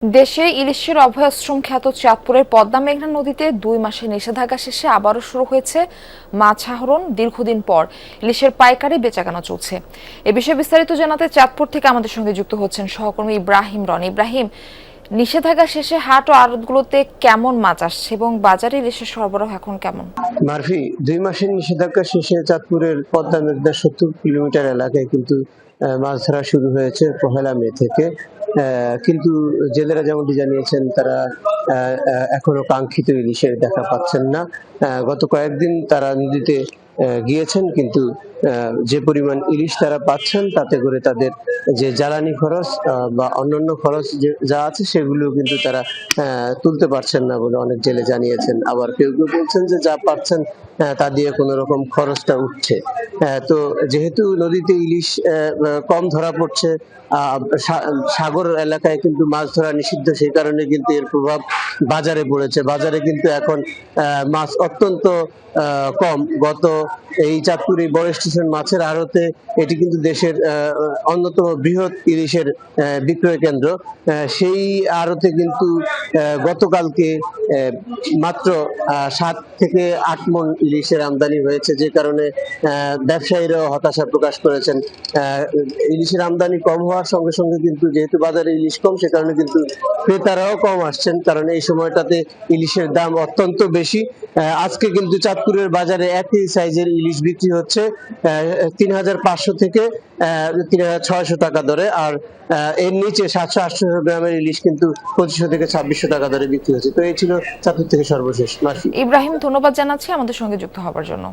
দেশে ইলিশের অভয়াশ্রম খ্যাত চাঁদপুরের পদ্মা মেঘনা নদীতে 2 মাসের নিষেধাজ্ঞা শেষে আবারও শুরু হয়েছে মাছ আহরণ। দীর্ঘদিন পর ইলিশের পাইকারি বেচাকেনা চলছে। এ বিষয়ে বিস্তারিত জানাতে চাঁদপুর থেকে আমাদের সঙ্গে যুক্ত হচ্ছেন সহকর্মী ইব্রাহিম রনি। ইব্রাহিম, নিষেধাজ্ঞা শেষে হাট ও আড়তগুলোতে কেমন মাছ আসছে এবং বাজারে ইলিশের সরবরাহ এখন কেমন? মারফি, 2 মাসের নিষেধাজ্ঞা শেষে চাঁদপুরের পদ্মা মেঘনা 70 কিলোমিটার এলাকায় কিন্তু মাছ ধরা শুরু হয়েছে 1লা মে থেকে। কিন্তু জেলেরা যেমনটি জানিয়েছেন, তারা এখনো কাঙ্ক্ষিত ইলিশের দেখা পাচ্ছেন না। গত কয়েকদিন তারা নদীতে গিয়েছেন, কিন্তু যে পরিমাণ ইলিশ তারা পাচ্ছেন তাতে করে তাদের যে জ্বালানি খরচ বা অন্যান্য খরচ যা আছে সেগুলো কিন্তু তারা তুলতে পারছেন না বলে অনেক জেলে জানিয়েছেন। আবার কেউ কেউ বলছেন যে যা পাচ্ছেন তা দিয়ে কোনো রকম খরচটা উঠছে। তো যেহেতু নদীতে ইলিশ কম ধরা পড়ছে, সাগর এলাকায় কিন্তু মাছ ধরা নিষিদ্ধ, সেই কারণে কিন্তু এর প্রভাব বাজারে পড়েছে। বাজারে কিন্তু এখন মাছ অত্যন্ত কম। এই চাঁদপুর এই বড় স্টেশন মাছের আড়তে, এটি কিন্তু দেশের অন্যতম বৃহৎ ইলিশের বিক্রয় কেন্দ্র। সেই আড়তে কিন্তু গতকালকে মাত্র 7 থেকে 8 মণ ইলিশের আমদানি হয়েছে, যে কারণে ব্যবসায়ীরাও হতাশা প্রকাশ করেছেন। ইলিশের আমদানি কম হওয়ার সঙ্গে সঙ্গে কিন্তু যেহেতু বাজারে ইলিশ কম, সে কারণে কিন্তু ক্রেতারাও কম আসছেন, কারণ এই সময়টাতে ইলিশের দাম অত্যন্ত বেশি। আজকে কিন্তু চাঁদপুরের বাজারে একই সাইজের ইলিশ বিক্রি হচ্ছে 3500 থেকে 3600 টাকা দরে, আর এর নিচে 700-800 গ্রামের ইলিশ কিন্তু 2500 থেকে 2600 টাকা দরে বিক্রি হচ্ছে। তো এই ছিল চাঁদপুর থেকে সর্বশেষ। ইব্রাহিম, ধন্যবাদ জানাচ্ছি আমাদের সঙ্গে যুক্ত হওয়ার জন্য।